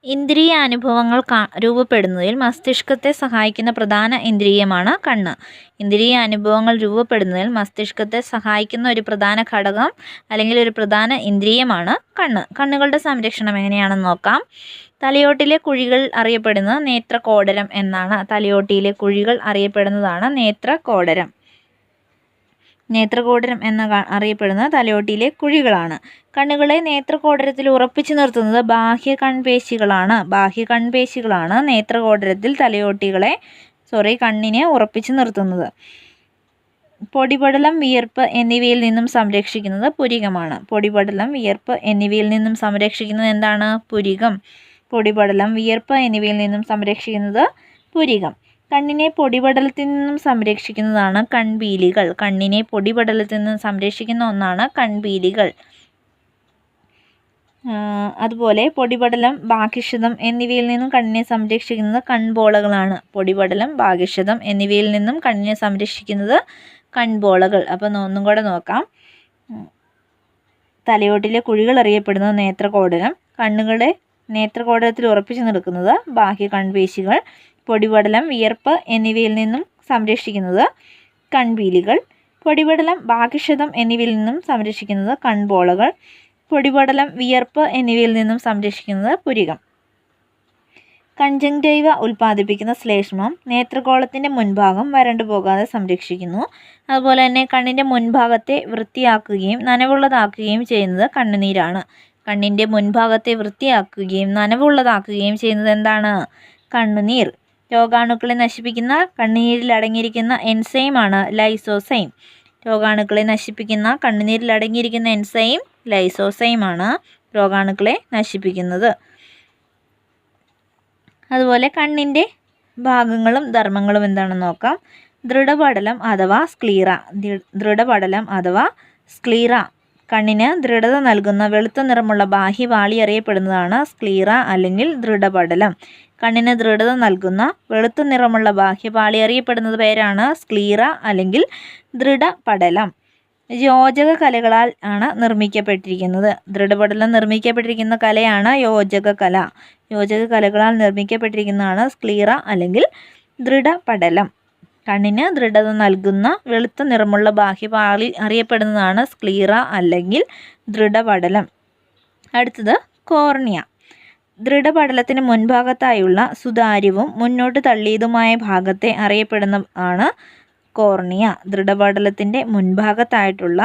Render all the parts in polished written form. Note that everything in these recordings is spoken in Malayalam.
ഇന്ദ്രിയാനുഭവങ്ങൾ രൂപപ്പെടുന്നതിൽ മസ്തിഷ്കത്തെ സഹായിക്കുന്ന പ്രധാന ഇന്ദ്രിയമാണ് കണ്ണ്. ഇന്ദ്രിയാനുഭവങ്ങൾ രൂപപ്പെടുന്നതിൽ മസ്തിഷ്കത്തെ സഹായിക്കുന്ന ഒരു പ്രധാന ഘടകം അല്ലെങ്കിൽ ഒരു പ്രധാന ഇന്ദ്രിയമാണ് കണ്ണ്. കണ്ണുകളുടെ സംരക്ഷണം എങ്ങനെയാണെന്ന് നോക്കാം. തലയോട്ടിലെ കുഴികൾ അറിയപ്പെടുന്നത് നേത്രകോടരം എന്നാണ്. തലയോട്ടിയിലെ കുഴികൾ അറിയപ്പെടുന്നതാണ് നേത്രകോടരം. നേത്രകോടരം എന്ന് അറിയപ്പെടുന്ന തലയോട്ടിയിലെ കുഴികളാണ്. കണ്ണുകളെ നേത്രകോടരത്തിൽ ഉറപ്പിച്ചു നിർത്തുന്നത് ബാഹ്യ കൺപേശികളാണ് നേത്രകോടരത്തിൽ കണ്ണിനെ ഉറപ്പിച്ചു നിർത്തുന്നത്. പൊടിപടലം, വിയർപ്പ് എന്നിവയിൽ നിന്നും സംരക്ഷിക്കുന്നത് പുരികമാണ്. പൊടിപടലം, വിയർപ്പ് എന്നിവയിൽ നിന്നും സംരക്ഷിക്കുന്നത് എന്താണ്? പുരികം. പൊടിപടലം, വിയർപ്പ് എന്നിവയിൽ നിന്നും സംരക്ഷിക്കുന്നത് പുരികം. കണ്ണിനെ പൊടിപടലത്തിൽ നിന്നും സംരക്ഷിക്കുന്നതാണ് കൺപീലികൾ. കണ്ണിനെ പൊടിപടലത്തിൽ നിന്നും സംരക്ഷിക്കുന്ന ഒന്നാണ് കൺപീലികൾ. അതുപോലെ പൊടിപടലം, ബാഹ്യക്ഷതം എന്നിവയിൽ നിന്നും കണ്ണിനെ സംരക്ഷിക്കുന്നത് കൺപോളകളാണ്. പൊടിപടലം, ബാഹ്യക്ഷതം എന്നിവയിൽ നിന്നും കണ്ണിനെ സംരക്ഷിക്കുന്നത് കൺപോളകൾ. അപ്പം ഒന്നും കൂടെ നോക്കാം. തലയോട്ടിലെ കുഴികൾ അറിയപ്പെടുന്നത് നേത്രകോടരം. കണ്ണുകളെ നേത്രകോടരത്തിൽ ഉറപ്പിച്ചു നിൽക്കുന്നത് ബാഹ്യ കൺപേശികൾ. പൊടിപടലം, വിയർപ്പ് എന്നിവയിൽ നിന്നും സംരക്ഷിക്കുന്നത് കൺപീലികൾ. പൊടിപടലം, ബാഹ്യക്ഷതം എന്നിവയിൽ നിന്നും സംരക്ഷിക്കുന്നത് കൺപോളകൾ. പൊടിപടലം, വിയർപ്പ് എന്നിവയിൽ നിന്നും സംരക്ഷിക്കുന്നത് പുരികം. കൺജങ്ക്റ്റൈവ ഉൽപ്പാദിപ്പിക്കുന്ന ശ്ലേഷ്മം നേത്രഗോളത്തിൻ്റെ മുൻഭാഗം വരണ്ടു പോകാതെ സംരക്ഷിക്കുന്നു. അതുപോലെ തന്നെ കണ്ണിൻ്റെ മുൻഭാഗത്തെ വൃത്തിയാക്കുകയും നനവുള്ളതാക്കുകയും ചെയ്യുന്നത് കണ്ണുനീരാണ്. കണ്ണിൻ്റെ മുൻഭാഗത്തെ വൃത്തിയാക്കുകയും നനവുള്ളതാക്കുകയും ചെയ്യുന്നത് എന്താണ്? കണ്ണുനീർ. രോഗാണുക്കളെ നശിപ്പിക്കുന്ന കണ്ണുനീരിൽ അടങ്ങിയിരിക്കുന്ന എൻസൈമാണ് ലൈസോസൈം. രോഗാണുക്കളെ നശിപ്പിക്കുന്ന കണ്ണുനീരിൽ അടങ്ങിയിരിക്കുന്ന എൻസൈം ലൈസോസൈമാണ് രോഗാണുക്കളെ നശിപ്പിക്കുന്നത്. അതുപോലെ കണ്ണിൻ്റെ ഭാഗങ്ങളും ധർമ്മങ്ങളും എന്താണെന്ന് നോക്കാം. ദൃഢപടലം അഥവാ സ്ക്ലീറ. ദൃഢപടലം അഥവാ സ്ക്ലീറ കണ്ണിന് ദൃഢത നൽകുന്ന വെളുത്ത നിറമുള്ള ബാഹ്യപാളി അറിയപ്പെടുന്നതാണ് സ്ക്ലീറ അല്ലെങ്കിൽ ദൃഢപടലം. കണ്ണിന് ദൃഢത നൽകുന്ന വെളുത്ത നിറമുള്ള ബാഹ്യപാളി അറിയപ്പെടുന്നത് പേരാണ് സ്ക്ലീറ അല്ലെങ്കിൽ ദൃഢപടലം. യോജക കലകളാൽ ആണ് നിർമ്മിക്കപ്പെട്ടിരിക്കുന്നത്. ദൃഢപടലം നിർമ്മിക്കപ്പെട്ടിരിക്കുന്ന കലയാണ് യോജക കല. യോജക കലകളാൽ നിർമ്മിക്കപ്പെട്ടിരിക്കുന്നതാണ് സ്ക്ലീറ അല്ലെങ്കിൽ ദൃഢപടലം. കണ്ണിന് ദൃഢത നൽകുന്ന വെളുത്ത നിറമുള്ള ബാഹ്യപാളി അറിയപ്പെടുന്നതാണ് സ്ക്ലീറ അല്ലെങ്കിൽ ദൃഢപടലം. അടുത്തത് കോർണിയ. ദൃഢപടലത്തിന് മുൻഭാഗത്തായുള്ള സുതാര്യവും മുന്നോട്ട് തള്ളിയതുമായ ഭാഗത്തെ അറിയപ്പെടുന്ന ആണ് കോർണിയ. ദൃഢപടലത്തിൻ്റെ മുൻഭാഗത്തായിട്ടുള്ള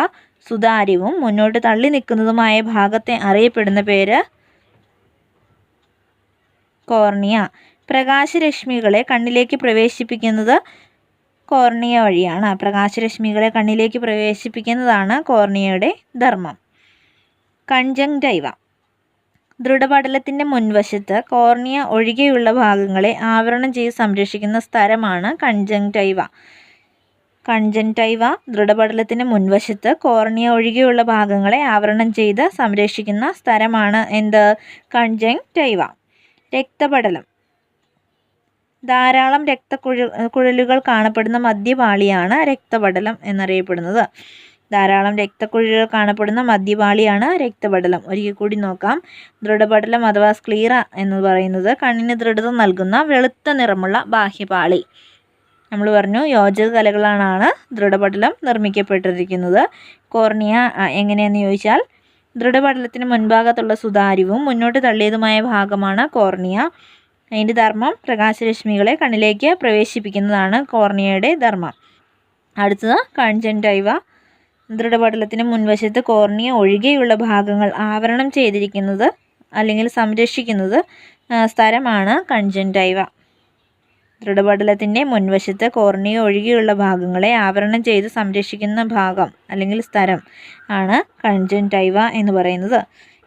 സുതാര്യവും മുന്നോട്ട് തള്ളി നിൽക്കുന്നതുമായ ഭാഗത്തെ അറിയപ്പെടുന്ന പേര് കോർണിയ. പ്രകാശരശ്മികളെ കണ്ണിലേക്ക് പ്രവേശിപ്പിക്കുന്നത് കോർണിയ വഴിയാണ്. പ്രകാശരശ്മികളെ കണ്ണിലേക്ക് പ്രവേശിപ്പിക്കുന്നതാണ് കോർണിയയുടെ ധർമ്മം. കൺജങ്ക്റ്റൈവ. ദൃഢപടലത്തിൻ്റെ മുൻവശത്ത് കോർണിയ ഒഴികെയുള്ള ഭാഗങ്ങളെ ആവരണം ചെയ്ത് സംരക്ഷിക്കുന്ന സ്ഥലമാണ് കൺജങ്ക്റ്റൈവ. കൺജങ്ക്റ്റൈവ ദൃഢപടലത്തിൻ്റെ മുൻവശത്ത് കോർണിയ ഒഴികെയുള്ള ഭാഗങ്ങളെ ആവരണം ചെയ്ത് സംരക്ഷിക്കുന്ന സ്ഥലമാണ് എന്ത്? കൺജങ്ക്റ്റൈവ. രക്തപടലം. ധാരാളം കുഴലുകൾ കാണപ്പെടുന്ന മധ്യപാളിയാണ് രക്തപടലം എന്നറിയപ്പെടുന്നത്. ധാരാളം രക്തക്കുഴലുകൾ കാണപ്പെടുന്ന മധ്യപാളിയാണ് രക്തപടലം. ഒരിക്കൽ കൂടി നോക്കാം. ദൃഢപടലം അഥവാ സ്ക്ലീറ എന്ന് പറയുന്നത് കണ്ണിന് ദൃഢത നൽകുന്ന വെളുത്ത നിറമുള്ള ബാഹ്യപാളി. നമ്മൾ പറഞ്ഞു യോജക കലകളാണ് ദൃഢപടലം നിർമ്മിക്കപ്പെട്ടിരിക്കുന്നത്. കോർണിയ എങ്ങനെയെന്ന് ചോദിച്ചാൽ ദൃഢപടലത്തിന് മുൻഭാഗത്തുള്ള സുതാര്യവും മുന്നോട്ട് തള്ളിയതുമായ ഭാഗമാണ് കോർണിയ. അതിൻ്റെ ധർമ്മം പ്രകാശരശ്മികളെ കണ്ണിലേക്ക് പ്രവേശിപ്പിക്കുന്നതാണ് കോർണിയയുടെ ധർമ്മം. അടുത്തത് കൺജങ്ക്റ്റൈവ. ദൃഢപടലത്തിന് മുൻവശത്ത് കോർണിയ ഒഴികെയുള്ള ഭാഗങ്ങൾ ആവരണം ചെയ്തിരിക്കുന്നത് അല്ലെങ്കിൽ സംരക്ഷിക്കുന്നത് സ്ഥലമാണ് കൺജങ്ക്റ്റൈവ. ദൃഢപടലത്തിൻ്റെ മുൻവശത്ത് കോർണിയ ഒഴികെയുള്ള ഭാഗങ്ങളെ ആവരണം ചെയ്ത് സംരക്ഷിക്കുന്ന ഭാഗം അല്ലെങ്കിൽ സ്ഥലം ആണ് കൺജങ്ക്റ്റൈവ എന്ന് പറയുന്നത്.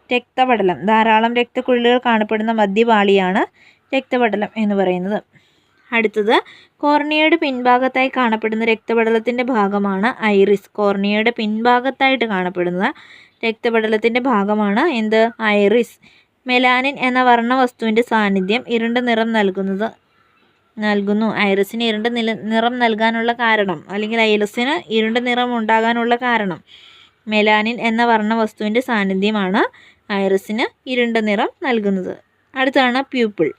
രക്തപടലം. ധാരാളം രക്തക്കുഴലുകൾ കാണപ്പെടുന്ന മധ്യപാളിയാണ് രക്തപടലം എന്ന് പറയുന്നത്. അടുത്തത് കോർണിയയുടെ പിൻഭാഗത്തായി കാണപ്പെടുന്ന രക്തപടലത്തിൻ്റെ ഭാഗമാണ് ഐറിസ്. കോർണിയയുടെ പിൻഭാഗത്തായിട്ട് കാണപ്പെടുന്ന രക്തപടലത്തിൻ്റെ ഭാഗമാണ് എന്ത്? ഐറിസ്. മെലാനിൻ എന്ന വർണ്ണവസ്തുവിൻ്റെ സാന്നിധ്യം ഇരുണ്ട നിറം നൽകുന്നു. ഐറിസിന് ഇരുണ്ട നിറം നൽകാനുള്ള കാരണം അല്ലെങ്കിൽ ഐറിസിന് ഇരുണ്ട നിറം ഉണ്ടാകാനുള്ള കാരണം മെലാനിൻ എന്ന വർണ്ണവസ്തുവിൻ്റെ സാന്നിധ്യമാണ് ഐറിസിന് ഇരുണ്ട നിറം നൽകുന്നത്. അടുത്താണ് പ്യൂപ്പിൾ.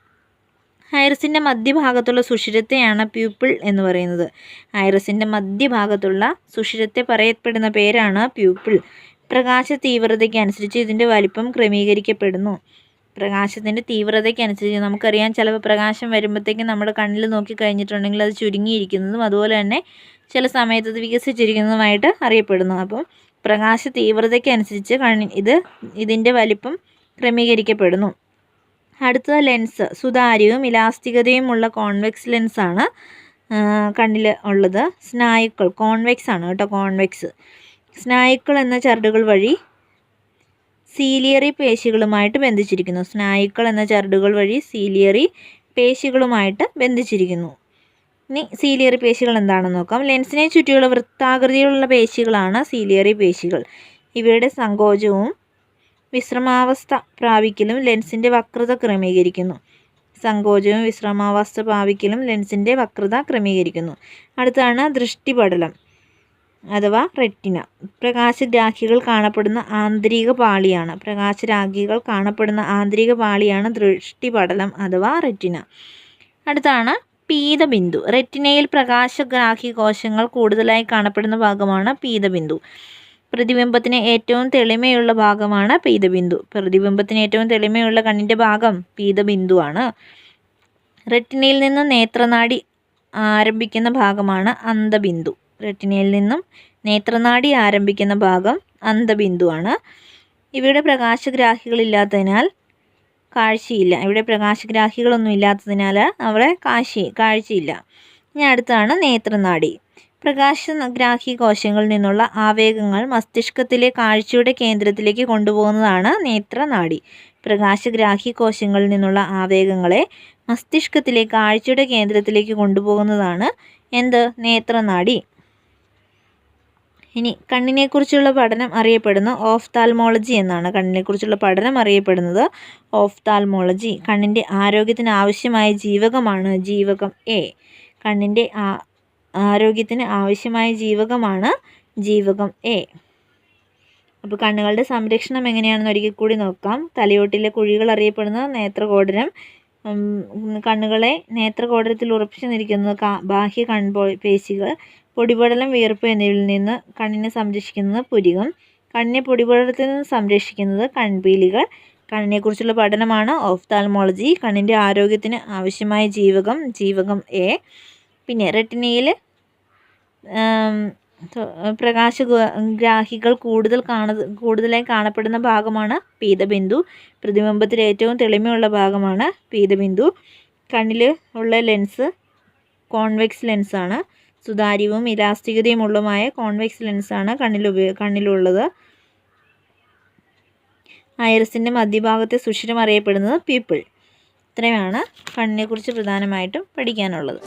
ഐറിസിൻ്റെ മധ്യഭാഗത്തുള്ള സുഷിരത്തെയാണ് പ്യൂപ്പിൾ എന്ന് പറയുന്നത്. ഐറിസിൻ്റെ മധ്യഭാഗത്തുള്ള സുഷിരത്തെ പറയപ്പെടുന്ന പേരാണ് പ്യൂപ്പിൾ. പ്രകാശ തീവ്രതയ്ക്ക് അനുസരിച്ച് ഇതിൻ്റെ വലിപ്പം ക്രമീകരിക്കപ്പെടുന്നു. പ്രകാശത്തിൻ്റെ തീവ്രതയ്ക്കനുസരിച്ച് നമുക്കറിയാം, ചിലപ്പോൾ പ്രകാശം വരുമ്പോഴത്തേക്കും നമ്മുടെ കണ്ണിൽ നോക്കി കഴിഞ്ഞിട്ടുണ്ടെങ്കിൽ അത് ചുരുങ്ങിയിരിക്കുന്നതും അതുപോലെ തന്നെ ചില സമയത്ത് അത് വികസിച്ചിരിക്കുന്നതുമായിട്ട് അറിയപ്പെടുന്നു. അപ്പോൾ പ്രകാശ തീവ്രതയ്ക്കനുസരിച്ച് ഇതിൻ്റെ വലിപ്പം ക്രമീകരിക്കപ്പെടുന്നു. അടുത്തത് ലെൻസ്. സുതാര്യവും ഇലാസ്തികതയുമുള്ള കോൺവെക്സ് ലെൻസാണ് കണ്ണിൽ ഉള്ളത്. സ്നായുക്കൾ കോൺവെക്സ് ആണ് കേട്ടോ, കോൺവെക്സ്. സ്നായുക്കൾ എന്ന ചരടുകൾ വഴി സീലിയറി പേശികളുമായിട്ട് ബന്ധിച്ചിരിക്കുന്നു. സ്നായുക്കൾ എന്ന ചരടുകൾ വഴി സീലിയറി പേശികളുമായിട്ട് ബന്ധിച്ചിരിക്കുന്നു. ഇനി സീലിയറി പേശികൾ എന്താണെന്ന് നോക്കാം. ലെൻസിനെ ചുറ്റിയുള്ള വൃത്താകൃതിയിലുള്ള പേശികളാണ് സീലിയറി പേശികൾ. ഇവയുടെ സങ്കോചവും വിശ്രമാവസ്ഥ പ്രാപിക്കലും ലെൻസിൻ്റെ വക്രത ക്രമീകരിക്കുന്നു. സങ്കോചവും വിശ്രമാവസ്ഥ പ്രാപിക്കലും ലെൻസിൻ്റെ വക്രത ക്രമീകരിക്കുന്നു. അടുത്താണ് ദൃഷ്ടിപടലം അഥവാ റെറ്റിന. പ്രകാശരാഖികൾ കാണപ്പെടുന്ന ആന്തരിക പാളിയാണ്. പ്രകാശരാഖികൾ കാണപ്പെടുന്ന ആന്തരിക പാളിയാണ് ദൃഷ്ടിപടലം അഥവാ റെറ്റിന. അടുത്താണ് പീതബിന്ദു. റെറ്റിനയിൽ പ്രകാശഗ്രാഹി കോശങ്ങൾ കൂടുതലായി കാണപ്പെടുന്ന ഭാഗമാണ് പീതബിന്ദു. പ്രതിബിംബത്തിന് ഏറ്റവും തെളിമയുള്ള ഭാഗമാണ് പീതബിന്ദു. പ്രതിബിംബത്തിന് ഏറ്റവും തെളിമയുള്ള കണ്ണിൻ്റെ ഭാഗം പീതബിന്ദുവാണ്. റെറ്റിനയിൽ നിന്ന് നേത്രനാടി ആരംഭിക്കുന്ന ഭാഗമാണ് അന്തബിന്ദു. റെറ്റിനയിൽ നിന്നും നേത്രനാടി ആരംഭിക്കുന്ന ഭാഗം അന്തബിന്ദുവാണ്. ഇവിടെ പ്രകാശഗ്രാഹികളില്ലാത്തതിനാൽ കാഴ്ചയില്ല. ഇവിടെ പ്രകാശഗ്രാഹികളൊന്നും ഇല്ലാത്തതിനാൽ അവിടെ കാഴ്ചയില്ല. ഇനി അടുത്താണ് നേത്രനാടി. പ്രകാശഗ്രാഹി കോശങ്ങളിൽ നിന്നുള്ള ആവേഗങ്ങൾ മസ്തിഷ്കത്തിലെ കാഴ്ചയുടെ കേന്ദ്രത്തിലേക്ക് കൊണ്ടുപോകുന്നതാണ് നേത്രനാടി. പ്രകാശഗ്രാഹി കോശങ്ങളിൽ നിന്നുള്ള ആവേഗങ്ങളെ മസ്തിഷ്കത്തിലെ കാഴ്ചയുടെ കേന്ദ്രത്തിലേക്ക് കൊണ്ടുപോകുന്നതാണ് നേത്രനാടി. ഇനി കണ്ണിനെക്കുറിച്ചുള്ള പഠനം അറിയപ്പെടുന്ന ഓഫ്താൽമോളജി എന്നാണ്. കണ്ണിനെക്കുറിച്ചുള്ള പഠനം അറിയപ്പെടുന്നത് ഓഫ്താൽമോളജി. കണ്ണിൻ്റെ ആരോഗ്യത്തിന് ആവശ്യമായ ജീവകമാണ് ജീവകം എ. കണ്ണിൻ്റെ ആരോഗ്യത്തിന് ആവശ്യമായ ജീവകമാണ് ജീവകം എ. അപ്പോൾ കണ്ണുകളുടെ സംരക്ഷണം എങ്ങനെയാണെന്ന് ഒരിക്കൽ കൂടി നോക്കാം. തലയോട്ടിലെ കുഴികൾ അറിയപ്പെടുന്ന നേത്രകോടരം. കണ്ണുകളെ നേത്രകോടരത്തിൽ ഉറപ്പിച്ചു നിൽക്കുന്നത് ബാഹ്യ കൺപേശികൾ. പൊടിപടലം, വിയർപ്പ് എന്നിവയിൽ നിന്ന് കണ്ണിനെ സംരക്ഷിക്കുന്നത് പുരികം. കണ്ണിനെ പൊടിപടലത്തിൽ നിന്ന് സംരക്ഷിക്കുന്നത് കൺപീലികൾ. കണ്ണിനെക്കുറിച്ചുള്ള പഠനമാണ് ഓഫ്താൽമോളജി. കണ്ണിൻ്റെ ആരോഗ്യത്തിന് ആവശ്യമായ ജീവകം എ. പിന്നെ റെറ്റിനയിൽ പ്രകാശഗ്രാഹികൾ കൂടുതലായി കാണപ്പെടുന്ന ഭാഗമാണ് പീതബിന്ദു. പ്രതിബിംബത്തിൽ ഏറ്റവും തെളിമയുള്ള ഭാഗമാണ് പീതബിന്ദു. കണ്ണിൽ ഉള്ള ലെൻസ് കോൺവെക്സ് ലെൻസാണ്. സുതാര്യവും ഇലാസ്തികതയുമുള്ളതുമായ കോൺവെക്സ് ലെൻസാണ് കണ്ണിലുള്ളത്. ഐറിസിൻ്റെ മധ്യഭാഗത്തെ സുഷിരം അറിയപ്പെടുന്നത് പ്യൂപ്പിൾ. ഇത്രയുമാണ് കണ്ണിനെക്കുറിച്ച് പ്രധാനമായിട്ടും പഠിക്കാനുള്ളത്.